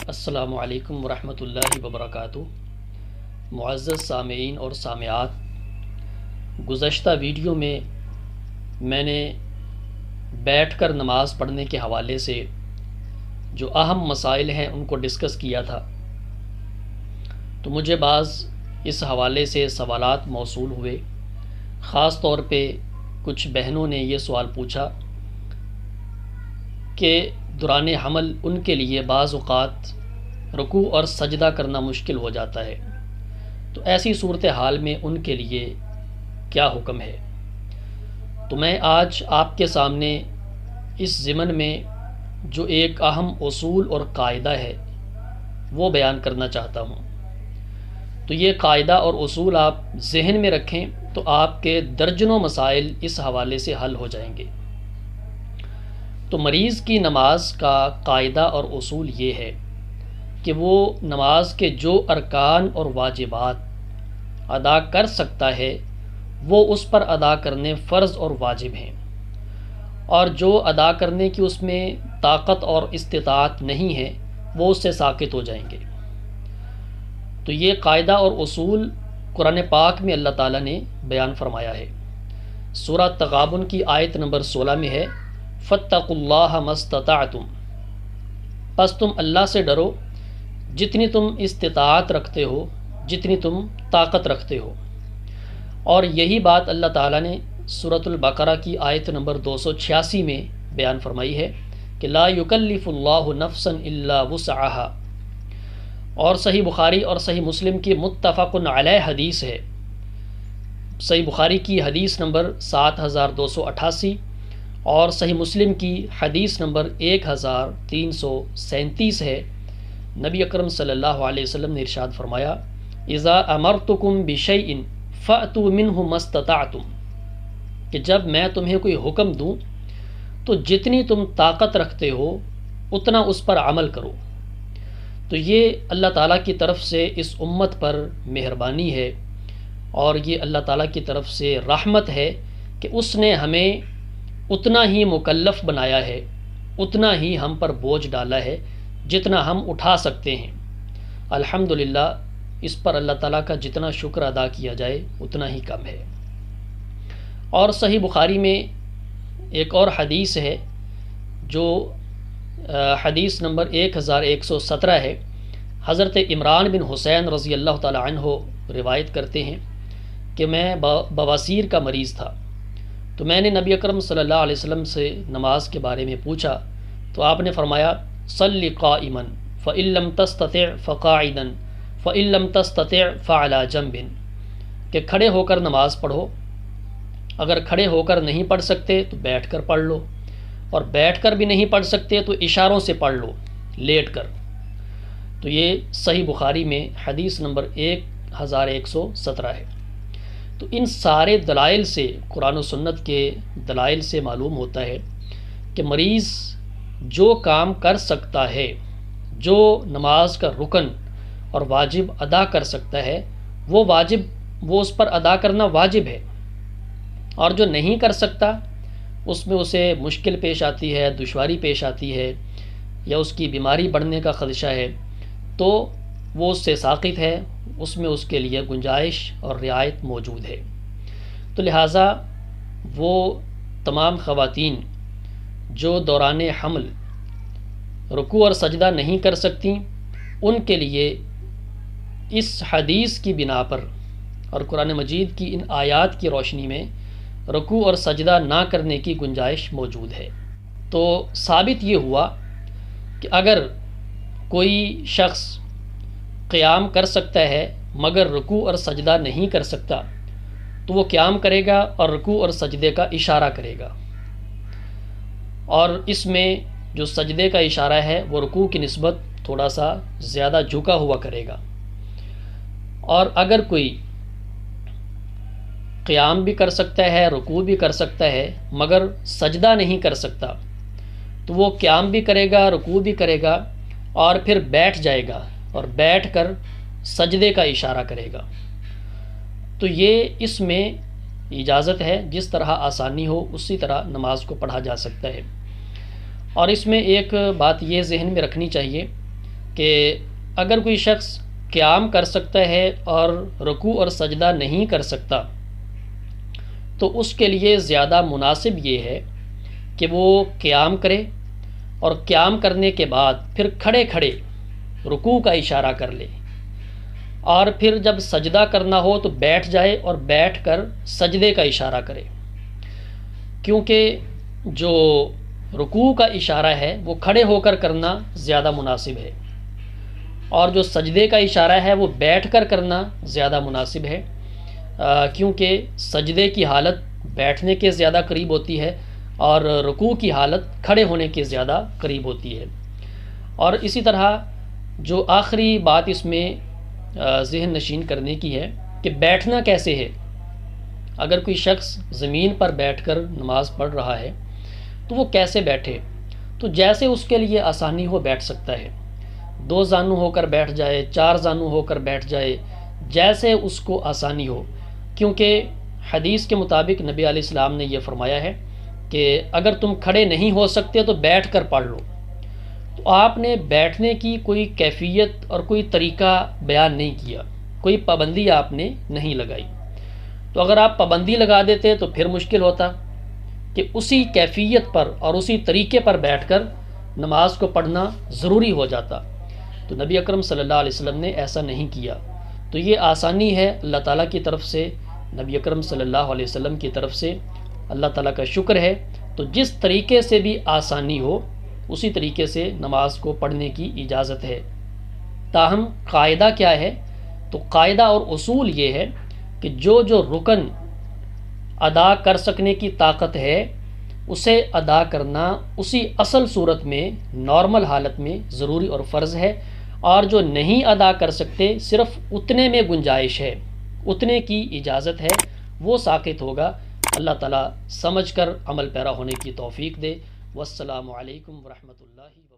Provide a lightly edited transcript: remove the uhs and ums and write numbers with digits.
السلام علیکم ورحمۃ اللہ وبرکاتہ۔ معزز سامعین اور سامعات، گزشتہ ویڈیو میں نے بیٹھ کر نماز پڑھنے کے حوالے سے جو اہم مسائل ہیں ان کو ڈسکس کیا تھا، تو مجھے بعض اس حوالے سے سوالات موصول ہوئے۔ خاص طور پہ کچھ بہنوں نے یہ سوال پوچھا کہ دوران حمل ان کے لیے بعض اوقات رکوع اور سجدہ کرنا مشکل ہو جاتا ہے، تو ایسی صورتحال میں ان کے لیے کیا حکم ہے۔ تو میں آج آپ کے سامنے اس ضمن میں جو ایک اہم اصول اور قاعدہ ہے وہ بیان کرنا چاہتا ہوں۔ تو یہ قاعدہ اور اصول آپ ذہن میں رکھیں تو آپ کے درجنوں مسائل اس حوالے سے حل ہو جائیں گے۔ تو مریض کی نماز کا قاعدہ اور اصول یہ ہے کہ وہ نماز کے جو ارکان اور واجبات ادا کر سکتا ہے وہ اس پر ادا کرنے فرض اور واجب ہیں، اور جو ادا کرنے کی اس میں طاقت اور استطاعت نہیں ہے وہ اس سے ساقط ہو جائیں گے۔ تو یہ قاعدہ اور اصول قرآن پاک میں اللہ تعالیٰ نے بیان فرمایا ہے۔ سورہ تغابن کی آیت نمبر 16 میں ہے، فَاتَّقُوا اللَّهَ مَا اسْتَطَعْتُمْ، پس تم اللہ سے ڈرو جتنی تم استطاعت رکھتے ہو، جتنی تم طاقت رکھتے ہو۔ اور یہی بات اللہ تعالیٰ نے سورۃ البقرہ کی آیت نمبر 286 میں بیان فرمائی ہے کہ لا یکلف اللہ نفسا الا وسعها۔ اور صحیح بخاری اور صحیح مسلم کی متفق علیہ حدیث ہے۔ صحیح بخاری کی حدیث نمبر 7288 اور صحیح مسلم کی حدیث نمبر 1337 ہے۔ نبی اکرم صلی اللہ علیہ وسلم نے ارشاد فرمایا، اذا امرتکم بشیء فأتوا منہ ما استطعتم، کہ جب میں تمہیں کوئی حکم دوں تو جتنی تم طاقت رکھتے ہو اتنا اس پر عمل کرو۔ تو یہ اللہ تعالیٰ کی طرف سے اس امت پر مہربانی ہے، اور یہ اللہ تعالیٰ کی طرف سے رحمت ہے کہ اس نے ہمیں اتنا ہی مکلف بنایا ہے، اتنا ہی ہم پر بوجھ ڈالا ہے جتنا ہم اٹھا سکتے ہیں۔ الحمدللہ، اس پر اللہ تعالیٰ کا جتنا شکر ادا کیا جائے اتنا ہی کم ہے۔ اور صحیح بخاری میں ایک اور حدیث ہے جو حدیث نمبر 1117 ہے۔ حضرت عمران بن حسین رضی اللہ تعالی عنہ روایت کرتے ہیں کہ میں بواسیر کا مریض تھا، تو میں نے نبی اکرم صلی اللہ علیہ وسلم سے نماز کے بارے میں پوچھا، تو آپ نے فرمایا، صلی قائما فإن لم تستطع فقاعدا فإن لم تستطع فعلى جنب، کہ کھڑے ہو کر نماز پڑھو، اگر کھڑے ہو کر نہیں پڑھ سکتے تو بیٹھ کر پڑھ لو، اور بیٹھ کر بھی نہیں پڑھ سکتے تو اشاروں سے پڑھ لو لیٹ کر۔ تو یہ صحیح بخاری میں حدیث نمبر 1117 ہے۔ تو ان سارے دلائل سے، قرآن و سنت کے دلائل سے معلوم ہوتا ہے کہ مریض جو کام کر سکتا ہے، جو نماز کا رکن اور واجب ادا کر سکتا ہے وہ اس پر ادا کرنا واجب ہے، اور جو نہیں کر سکتا اس میں اسے مشکل پیش آتی ہے، دشواری پیش آتی ہے، یا اس کی بیماری بڑھنے کا خدشہ ہے، تو وہ اس سے ساقط ہے، اس میں اس کے لیے گنجائش اور رعایت موجود ہے۔ تو لہٰذا وہ تمام خواتین جو دوران حمل رکوع اور سجدہ نہیں کر سکتیں، ان کے لیے اس حدیث کی بنا پر اور قرآن مجید کی ان آیات کی روشنی میں رکوع اور سجدہ نہ کرنے کی گنجائش موجود ہے۔ تو ثابت یہ ہوا کہ اگر کوئی شخص قیام کر سکتا ہے مگر رکوع اور سجدہ نہیں کر سکتا، تو وہ قیام کرے گا اور رکوع اور سجدے کا اشارہ کرے گا، اور اس میں جو سجدے کا اشارہ ہے وہ رکوع کی نسبت تھوڑا سا زیادہ جھکا ہوا کرے گا۔ اور اگر کوئی قیام بھی کر سکتا ہے، رکوع بھی کر سکتا ہے مگر سجدہ نہیں کر سکتا، تو وہ قیام بھی کرے گا، رکوع بھی کرے گا، اور پھر بیٹھ جائے گا اور بیٹھ کر سجدے کا اشارہ کرے گا۔ تو یہ اس میں اجازت ہے، جس طرح آسانی ہو اسی طرح نماز کو پڑھا جا سکتا ہے۔ اور اس میں ایک بات یہ ذہن میں رکھنی چاہیے کہ اگر کوئی شخص قیام کر سکتا ہے اور رکوع اور سجدہ نہیں کر سکتا تو اس کے لیے زیادہ مناسب یہ ہے کہ وہ قیام کرے اور قیام کرنے کے بعد پھر کھڑے کھڑے رکوع کا اشارہ کر لے، اور پھر جب سجدہ کرنا ہو تو بیٹھ جائے اور بیٹھ کر سجدے کا اشارہ کرے، کیونکہ جو رکوع کا اشارہ ہے وہ کھڑے ہو کر کرنا زیادہ مناسب ہے، اور جو سجدے کا اشارہ ہے وہ بیٹھ کر کرنا زیادہ مناسب ہے، کیونکہ سجدے کی حالت بیٹھنے کے زیادہ قریب ہوتی ہے اور رکوع کی حالت کھڑے ہونے کے زیادہ قریب ہوتی ہے۔ اور اسی طرح جو آخری بات اس میں ذہن نشین کرنے کی ہے کہ بیٹھنا کیسے ہے۔ اگر کوئی شخص زمین پر بیٹھ کر نماز پڑھ رہا ہے تو وہ کیسے بیٹھے؟ تو جیسے اس کے لیے آسانی ہو بیٹھ سکتا ہے، 2 زانو ہو کر بیٹھ جائے، 4 زانو ہو کر بیٹھ جائے، جیسے اس کو آسانی ہو، کیونکہ حدیث کے مطابق نبی علیہ السلام نے یہ فرمایا ہے کہ اگر تم کھڑے نہیں ہو سکتے تو بیٹھ کر پڑھ لو۔ تو آپ نے بیٹھنے کی کوئی کیفیت اور کوئی طریقہ بیان نہیں کیا، کوئی پابندی آپ نے نہیں لگائی۔ تو اگر آپ پابندی لگا دیتے تو پھر مشکل ہوتا کہ اسی کیفیت پر اور اسی طریقے پر بیٹھ کر نماز کو پڑھنا ضروری ہو جاتا۔ تو نبی اکرم صلی اللہ علیہ وسلم نے ایسا نہیں کیا، تو یہ آسانی ہے اللہ تعالیٰ کی طرف سے، نبی اکرم صلی اللہ علیہ وسلم کی طرف سے، اللہ تعالیٰ کا شکر ہے۔ تو جس طریقے سے بھی آسانی ہو اسی طریقے سے نماز کو پڑھنے کی اجازت ہے۔ تاہم قاعدہ کیا ہے؟ تو قاعدہ اور اصول یہ ہے کہ جو رکن ادا کر سکنے کی طاقت ہے اسے ادا کرنا اسی اصل صورت میں، نارمل حالت میں ضروری اور فرض ہے، اور جو نہیں ادا کر سکتے صرف اتنے میں گنجائش ہے، اتنے کی اجازت ہے، وہ ساقط ہوگا۔ اللہ تعالیٰ سمجھ کر عمل پیرا ہونے کی توفیق دے۔ والسلام علیکم ورحمۃ اللہ وبرکاتہ۔